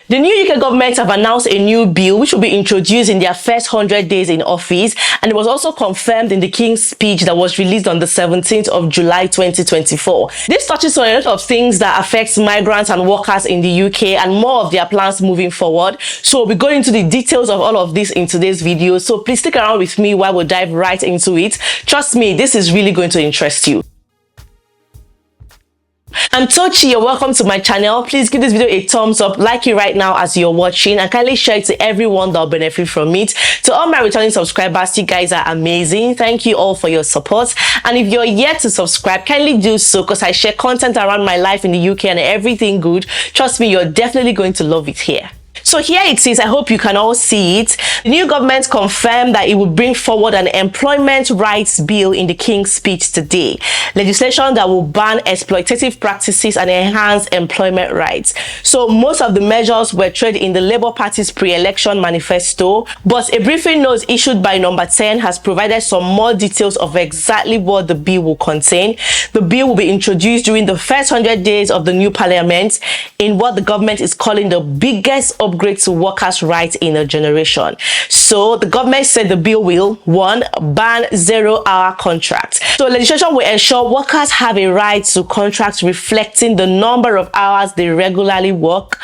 The new UK government have announced a new bill which will be introduced in their first 100 days in office, and it was also confirmed in the King's speech that was released on the 17th of July 2024. This touches on a lot of things that affects migrants and workers in the UK and more of their plans moving forward. So we'll be going into the details of all of this in today's video. So please stick around with me while we dive right into it. Trust me, this is really going to interest you. I'm Tochi, you're welcome to my channel. Please give this video a thumbs up, like it right now as you're watching, and kindly share it to everyone that will benefit from it. To all my returning subscribers, you guys are amazing. Thank you all for your support. And if you're yet to subscribe, kindly do so, because I share content around my life in the UK and everything good. Trust me, you're definitely going to love it here. So here it is. I hope you can all see it. The new government confirmed that it will bring forward an employment rights bill in the King's speech today. Legislation that will ban exploitative practices and enhance employment rights. So most of the measures were treated in the Labour Party's pre-election manifesto, but a briefing note issued by Number 10 has provided some more details of exactly what the bill will contain. The bill will be introduced during the first 100 days of the new parliament in what the government is calling the biggest upgrade to workers' rights in a generation. So the government said the bill will, 1, ban 0-hour contracts. So legislation will ensure workers have a right to contracts reflecting the number of hours they regularly work,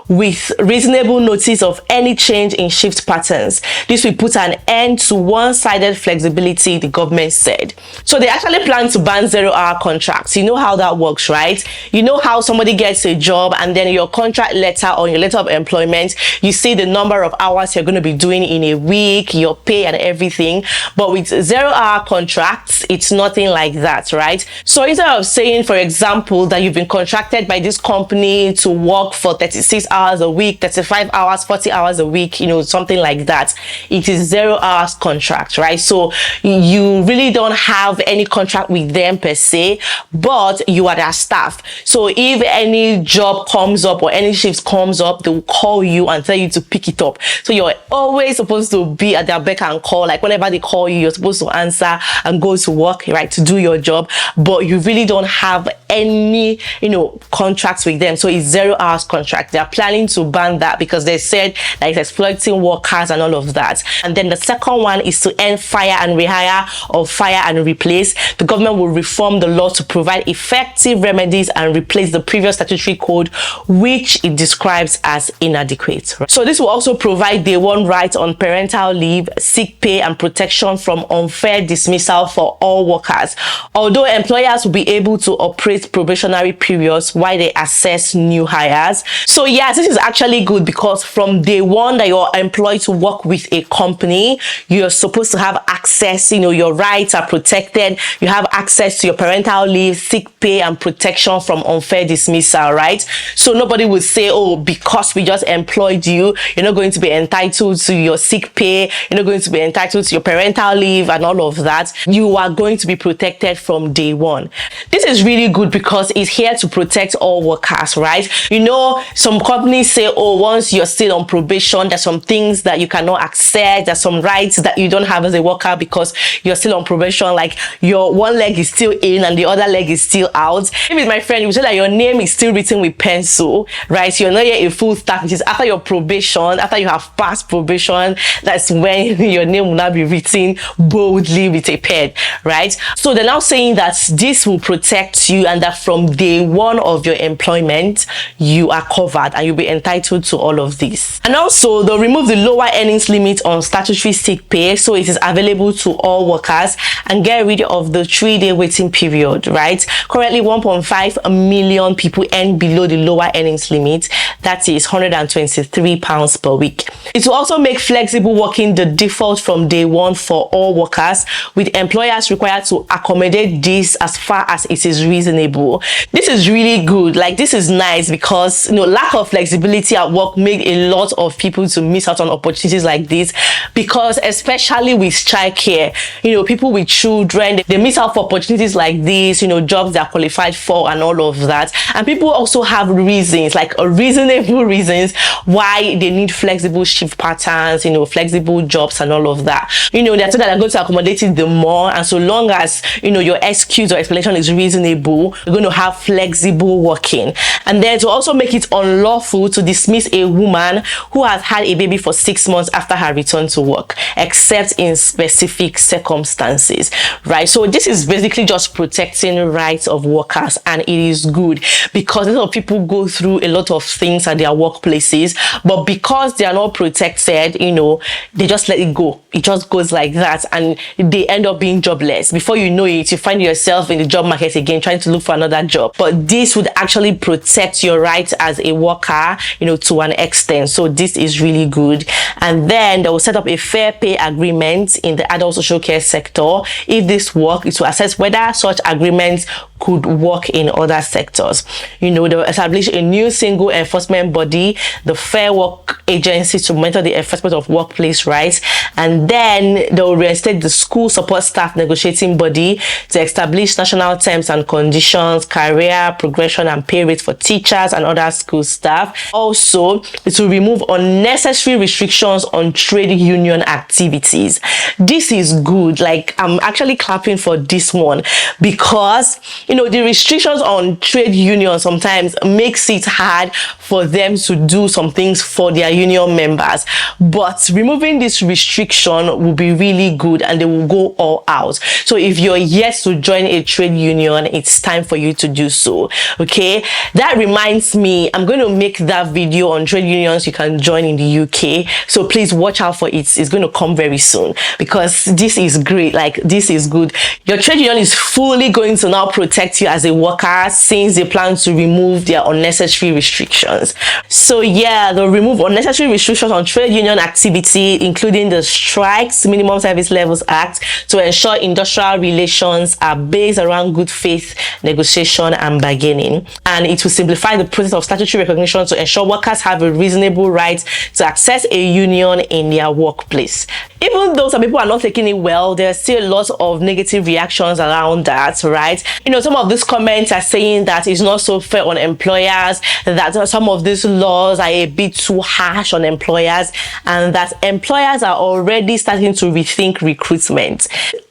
with reasonable notice of any change in shift patterns. This will put an end to one-sided flexibility, the government said. So they actually plan to ban 0-hour contracts. You know how that works, right? You know how somebody gets a job and then your contract letter or your letter of employment, you see the number of hours you're going to be doing in a week, your pay and everything. But with 0-hour contracts, it's nothing like that, right? So instead of saying, for example, that you've been contracted by this company to work for 36 hours a week, 35 hours, 40 hours a week, you know, something like that, it is 0 hours contract, right? So you really don't have any contract with them per se, but you are their staff. So if any job comes up or any shift comes up, they will call you and tell you to pick it up. So you're always supposed to be at their beck and call. Like whenever they call you, you're supposed to answer and go to work, right, to do your job. But you really don't have any, you know, contracts with them. So it's 0 hours contract. They are planning to ban that because they said that it's exploiting workers and all of that. And then the second one is to end fire and rehire or fire and replace. The government will reform the law to provide effective remedies and replace the previous statutory code, which it describes as inadequate. So this will also provide day one right on parental leave, sick pay and protection from unfair dismissal for all workers, although employers will be able to operate probationary periods while they assess new hires. So yes, this is actually good because from day one that you're employed to work with a company, you're supposed to have access, you know, your rights are protected, you have access to your parental leave, sick pay and protection from unfair dismissal, right? So nobody will say, oh, because we just employed you, you're not going to be entitled to your sick pay, you're not going to be entitled to your parental leave and all of that. You are going to be protected from day one. This is really good because it's here to protect all workers, right? You know, some companies say, oh, once you're still on probation, there's some things that you cannot access, there's some rights that you don't have as a worker because you're still on probation, like your one leg is still in and the other leg is still out. Maybe my friend, you say that your name is still written with pencil, right? You're not yet a full staff, which is after your probation, after you have passed probation, that's when your name will now be written boldly with a pen, right? So they're now saying that this will protect you and that from day one of your employment, you are covered and you'll be entitled to all of this. And also they'll remove the lower earnings limit on statutory sick pay, so it is available to all workers, and get rid of the 3-day waiting period, right? Currently 1.5 million people earn below the lower earnings limit, that is £123 per week. It will also make flexible working the default from day one for all workers, with employers required to accommodate this as far as it is reasonable. This is really good. Like, this is nice because, you know, lack of flexibility at work made a lot of people to miss out on opportunities like this, because especially with childcare, you know, people with children, they miss out for opportunities like this, you know, jobs they're qualified for and all of that. And people also have reasons, like reasonable reasons why they need flexible shift patterns, you know, flexible jobs and all of that. You know, they're told that they're going to accommodate it the more, and so long as, you know, your excuse or explanation is reasonable, you're going to have flexible working. And then to also make it unlawful to dismiss a woman who has had a baby for 6 months after her return to work, except in specific circumstances, right? So this is basically just protecting rights of workers, and it is good because a lot of people go through a lot of things at their workplaces, but because they are not protected, you know, they just let it go. It just goes like that, and they end up being jobless. Before you know it, you find yourself in the job market again trying to look for another job. But this would actually protect your rights as a worker, you know, to an extent. So this is really good. And then they will set up a fair pay agreement in the adult social care sector. If this works, it will assess whether such agreements could work in other sectors. You know, they'll establish a new single enforcement body, the Fair Work Agency, to monitor the enforcement of workplace rights. And then they'll reinstate the school support staff negotiating body to establish national terms and conditions, career progression and pay rates for teachers and other school staff. Also, it will remove unnecessary restrictions on trade union activities. This is good. Like, I'm actually clapping for this one because, you know, the restrictions on trade unions sometimes makes it hard for them to do some things for their union members. But removing this restriction will be really good, and they will go all out. So if you're yet to join a trade union, it's time for you to do so. Okay, that reminds me, I'm going to make that video on trade unions you can join in the UK. So please watch out for it. It's going to come very soon because this is great. Like, this is good. Your trade union is fully going to now protect you as a worker since they plan to remove their unnecessary restrictions. So yeah, they'll remove unnecessary restrictions on trade union activity, including the Strikes Minimum Service Levels Act, to ensure industrial relations are based around good faith negotiation and bargaining. And it will simplify the process of statutory recognition to ensure workers have a reasonable right to access a union in their workplace. Even though some people are not taking it well, there's still lots of negative reactions around that, right? You know, some of these comments are saying that it's not so fair on employers, that some of these laws are a bit too harsh on employers, and that employers are already starting to rethink recruitment.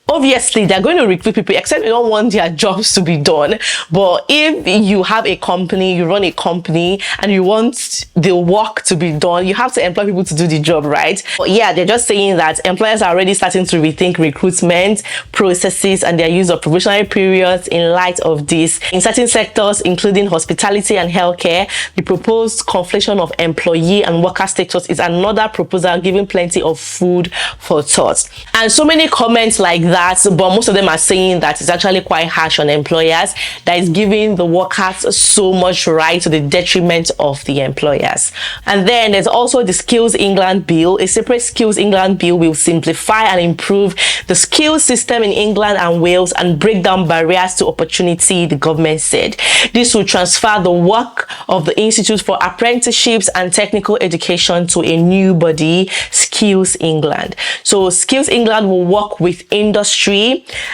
Obviously, they're going to recruit people, except they don't want their jobs to be done. But if you have a company, you run a company, and you want the work to be done, you have to employ people to do the job, right? But yeah, they're just saying that employers are already starting to rethink recruitment processes and their use of probationary periods in light of this. In certain sectors, including hospitality and healthcare, the proposed conflation of employee and worker status is another proposal giving plenty of food for thought. And so many comments like that, but most of them are saying that it's actually quite harsh on employers, that is giving the workers so much right to the detriment of the employers. And then there's also the Skills England Bill. A separate Skills England Bill will simplify and improve the skills system in England and Wales and break down barriers to opportunity, the government said. This will transfer the work of the Institute for Apprenticeships and Technical Education to a new body, Skills England. So Skills England will work with industry,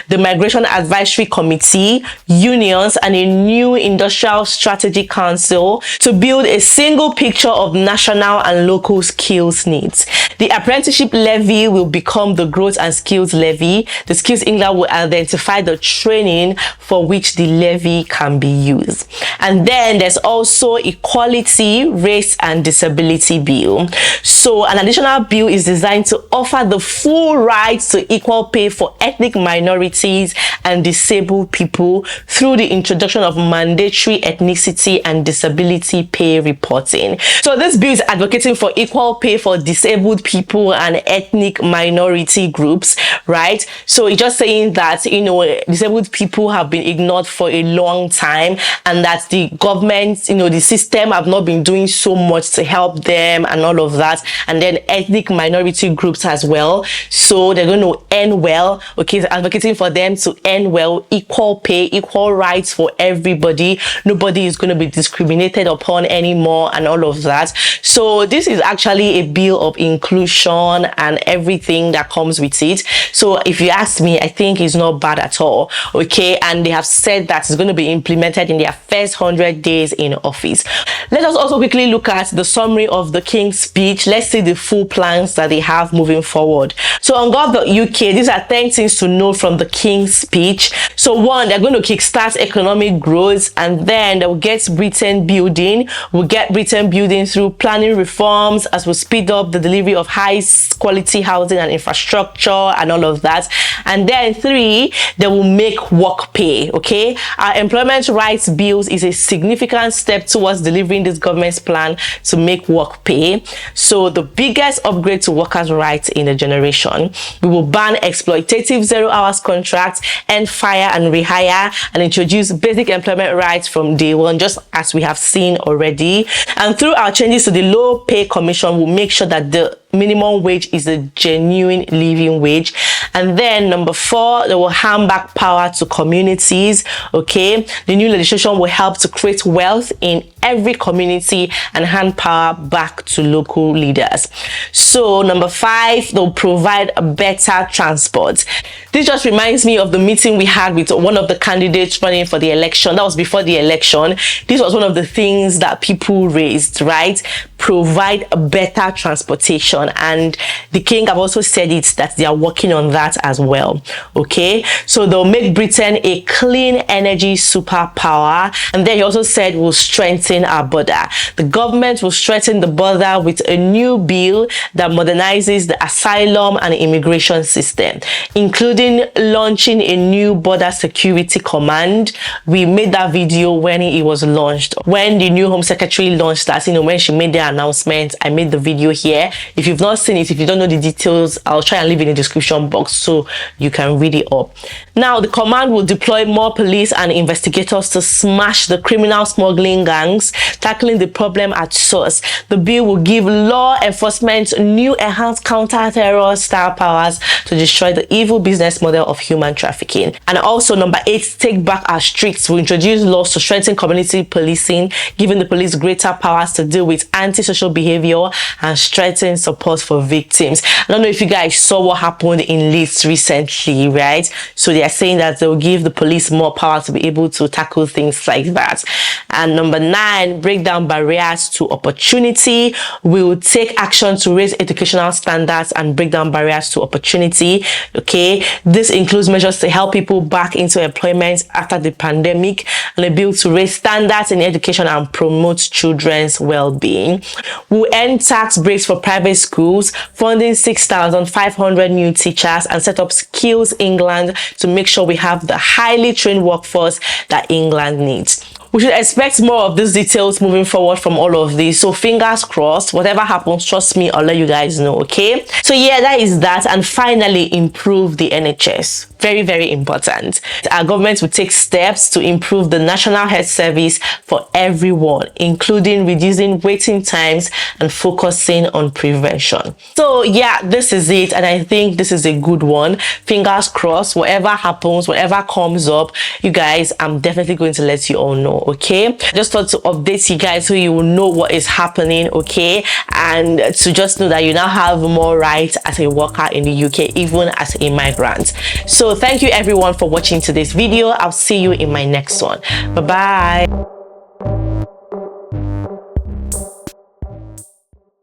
the Migration Advisory Committee, unions, and a new Industrial Strategy Council to build a single picture of national and local skills needs. The apprenticeship levy will become the growth and skills levy. The Skills England will identify the training for which the levy can be used. And then there's also Equality, Race and Disability Bill. So an additional bill is designed to offer the full rights to equal pay for ethnic minorities and disabled people through the introduction of mandatory ethnicity and disability pay reporting. So this bill is advocating for equal pay for disabled people and ethnic minority groups, right? So it's just saying that, you know, disabled people have been ignored for a long time, and that the government, you know, the system have not been doing so much to help them and all of that. And then ethnic minority groups as well. So they're going to earn well, okay, advocating for them to earn well, equal pay, equal rights for everybody. Nobody is going to be discriminated upon anymore and all of that. So this is actually a bill of inclusion and everything that comes with it. So if you ask me, I think it's not bad at all, okay? And they have said that it's going to be implemented in their first 100 days in office. Let us also quickly look at the summary of the King's speech. Let's see the full plans that they have moving forward. So on govt.uk, these are 10 things to know from the King's speech. So one, they're going to kickstart economic growth, and then they'll get Britain building. We'll get Britain building through planning reforms as we speed up the delivery of high quality housing and infrastructure and all of that. And then 3, they will make work pay, okay? Our employment rights bills is a significant step towards delivering this government's plan to make work pay. So the biggest upgrade to workers' rights in a generation. We will ban exploitative 0 hours contracts, end fire and rehire, and introduce basic employment rights from day one, just as we have seen already. And through our changes to the Low Pay Commission, we'll make sure that the minimum wage is a genuine living wage. And then number 4, they will hand back power to communities, okay? The new legislation will help to create wealth in every community and hand power back to local leaders. So number 5, they'll provide a better transport. This just reminds me of the meeting we had with one of the candidates running for the election. That was before the election. This was one of the things that people raised, right? Provide a better transportation, and the King have also said it that they are working on that as well, okay? So they'll make Britain a clean energy superpower, and then he also said we'll strengthen our border. The government will strengthen the border with a new bill that modernizes the asylum and immigration system, including launching a new border security command. We made that video when it was launched, when the new Home Secretary launched that, you know, when she made the announcement. I made the video here. If you've not seen it, if you don't know the details, I'll try and leave it in the description box so you can read it up. Now, the command will deploy more police and investigators to smash the criminal smuggling gangs, tackling the problem at source. The bill will give law enforcement new enhanced counter-terror style powers to destroy the evil business model of human trafficking. And also, number 8, take back our streets. We'll introduce laws to strengthen community policing, giving the police greater powers to deal with antisocial behavior and strengthen support for victims. I don't know if you guys saw what happened in Leeds recently, right? So they are saying that they'll give the police more power to be able to tackle things like that. And number 9, break down barriers to opportunity. We will take action to raise educational standards and break down barriers to opportunity, okay? This includes measures to help people back into employment after the pandemic, and a bill to raise standards in education and promote children's well-being. We'll end tax breaks for private schools, funding 6,500 new teachers, and set up Skills England to make sure we have the highly trained workforce that England needs. We should expect more of these details moving forward from all of this. So fingers crossed, whatever happens, trust me, I'll let you guys know, okay? So yeah, that is that. And finally, improve the NHS. Very, very important. Our government will take steps to improve the National Health Service for everyone, including reducing waiting times and focusing on prevention. So yeah, this is it. And I think this is a good one. Fingers crossed, whatever happens, whatever comes up, you guys, I'm definitely going to let you all know, okay? Just thought to update you guys so you will know what is happening, okay? And to just know that you now have more rights as a worker in the UK, even as a migrant. So thank you everyone for watching today's video. I'll see you in my next one. Bye bye.